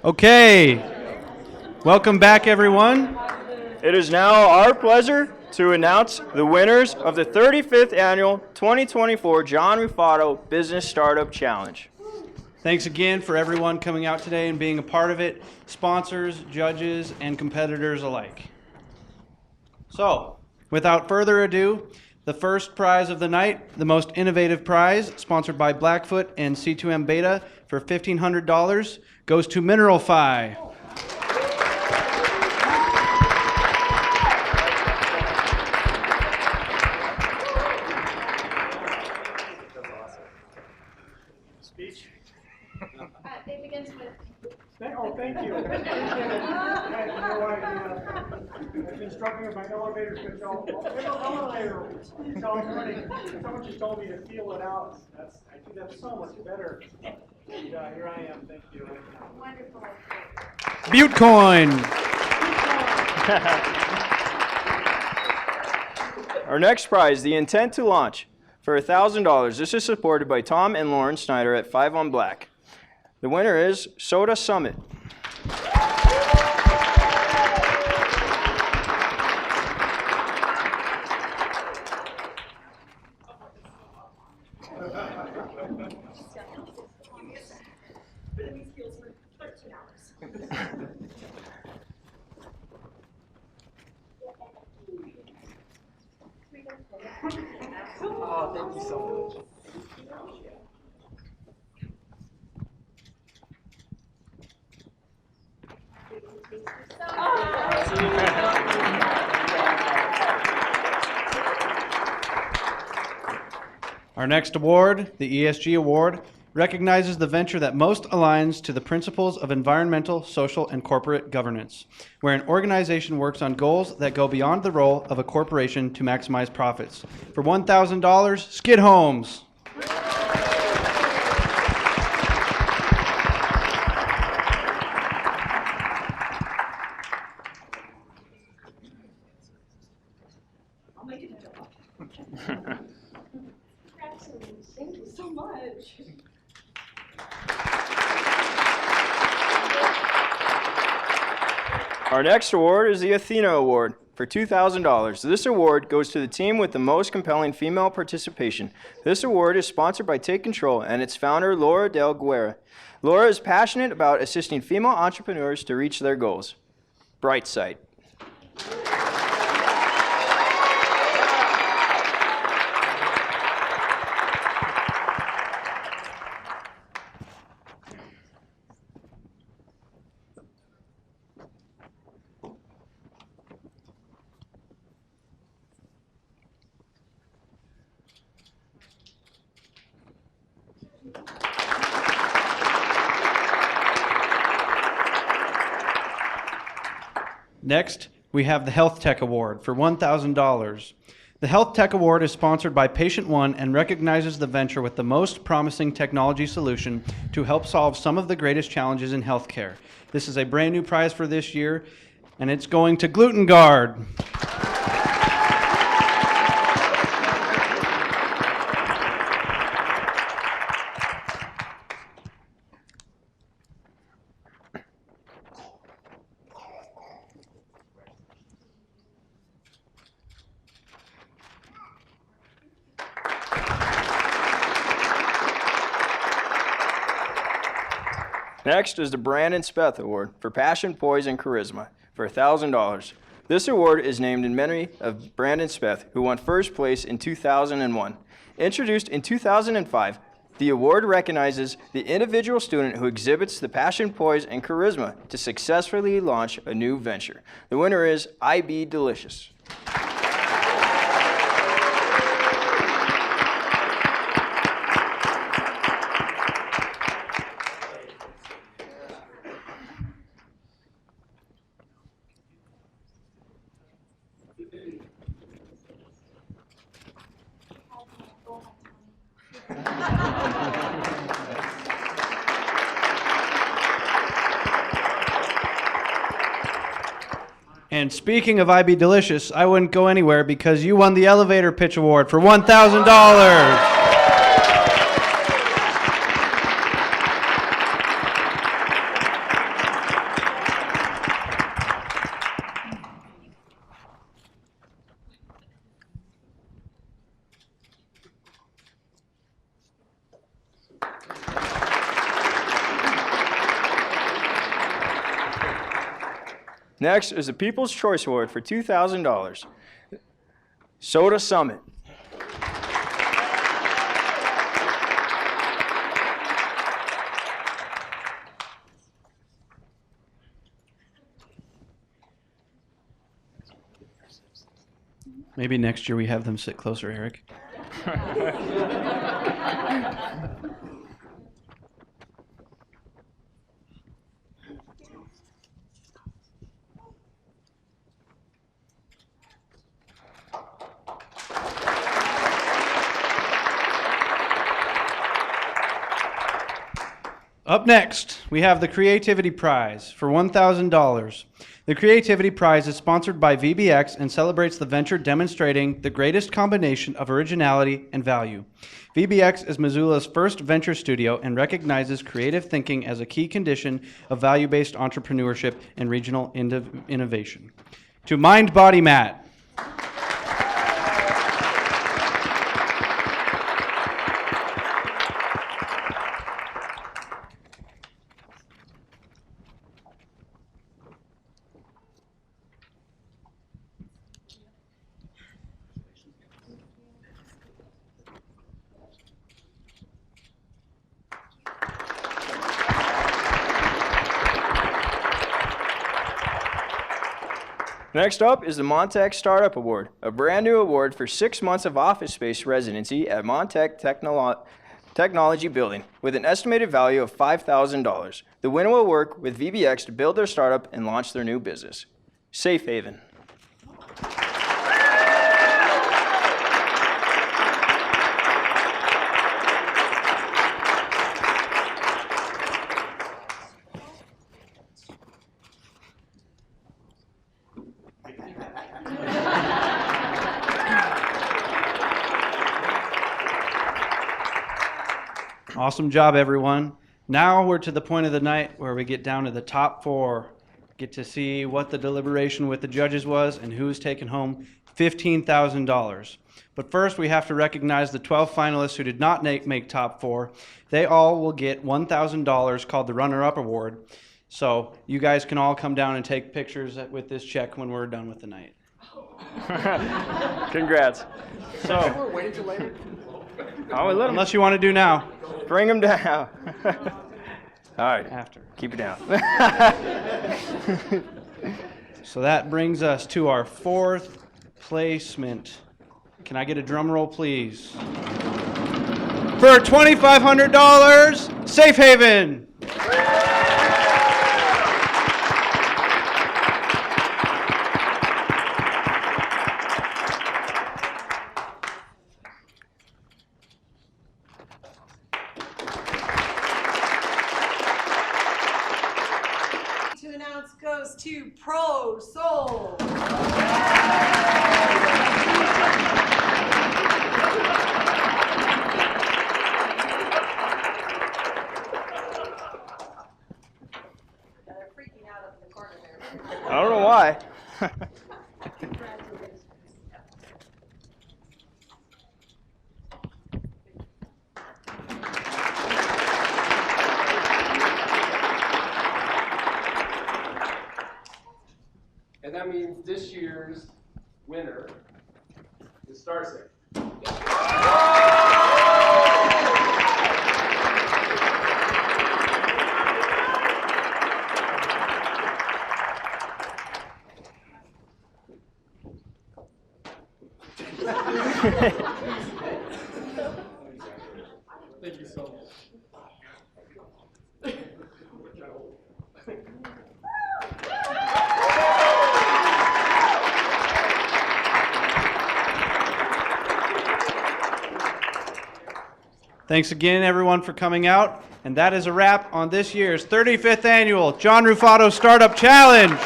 Okay, welcome back everyone. It is now our pleasure to announce the winners of the 35th Annual 2024 John Ruffatto Business Startup Challenge. Thanks again for everyone coming out today and being a part of it, sponsors, judges, and competitors alike. So, without further ado, the first prize of the night, the most innovative prize, sponsored by Blackfoot and C2M Beta for $1,500, goes to Mineralfy. Speech? It begins with. Oh, thank you. I've been struggling with my elevators, but elevator. Someone just told me to feel it out. I do that so much better. And here I am. Thank you. Wonderful. Butecoin. Our next prize, the intent to launch, for $1,000. This is supported by Tom and Lauren Snyder at 5 on Black. The winner is Soda Summit. Oh, thank you so much. Our next award, the ESG Award, recognizes the venture that most aligns to the principles of environmental, social, and corporate governance, where an organization works on goals that go beyond the role of a corporation to maximize profits. For $1,000, Skid Homes. I'll make it a Thank you so much. Our next award is the Athena Award for $2,000. This award goes to the team with the most compelling female participation. This award is sponsored by Take Control and its founder, Laura Del Guerra. Laura is passionate about assisting female entrepreneurs to reach their goals. Bright Side. Next, we have the Health Tech Award for $1,000. The Health Tech Award is sponsored by Patient One and recognizes the venture with the most promising technology solution to help solve some of the greatest challenges in healthcare. This is a brand new prize for this year, and it's going to Gluten Guard. Next is the Brandon Speth Award for Passion, Poise, and Charisma for $1,000. This award is named in memory of Brandon Speth, who won first place in 2001. Introduced in 2005, the award recognizes the individual student who exhibits the passion, poise, and charisma to successfully launch a new venture. The winner is IB Delicious. And speaking of IB Delicious, I wouldn't go anywhere because you won the Elevator Pitch Award for $1,000. Next is the People's Choice Award for $2,000. Soda Summit. Maybe next year we have them sit closer, Eric. Up next, we have the Creativity Prize for $1,000. The Creativity Prize is sponsored by VBX and celebrates the venture demonstrating the greatest combination of originality and value. VBX is Missoula's first venture studio and recognizes creative thinking as a key condition of value-based entrepreneurship and regional innovation. To Mind Body Matt. Next up is the Montech Startup Award, a brand new award for 6 months of office space residency at Montech Technology Building with an estimated value of $5,000. The winner will work with VBX to build their startup and launch their new business. Safe Haven. Awesome job, everyone. Now we're to the point of the night where we get down to the top 4. Get to see what the deliberation with the judges was and who's taken home $15,000. But first, we have to recognize the 12 finalists who did not make top 4. They all will get $1,000 called the Runner-Up Award. So you guys can all come down and take pictures with this check when we're done with the night. Congrats. So, We're waiting till later. unless you want to do now. Bring them down. All right, After. keep it down. So that brings us to our 4th placement. Can I get a drum roll, please? For $2,500, Safe Haven. To announce goes to Pro Soul. They're freaking out up in the corner there. I don't know why. And that means this year's winner is Starsick. Thank you so much. Thanks again, everyone, for coming out. And that is a wrap on this year's 35th annual John Ruffatto Startup Challenge.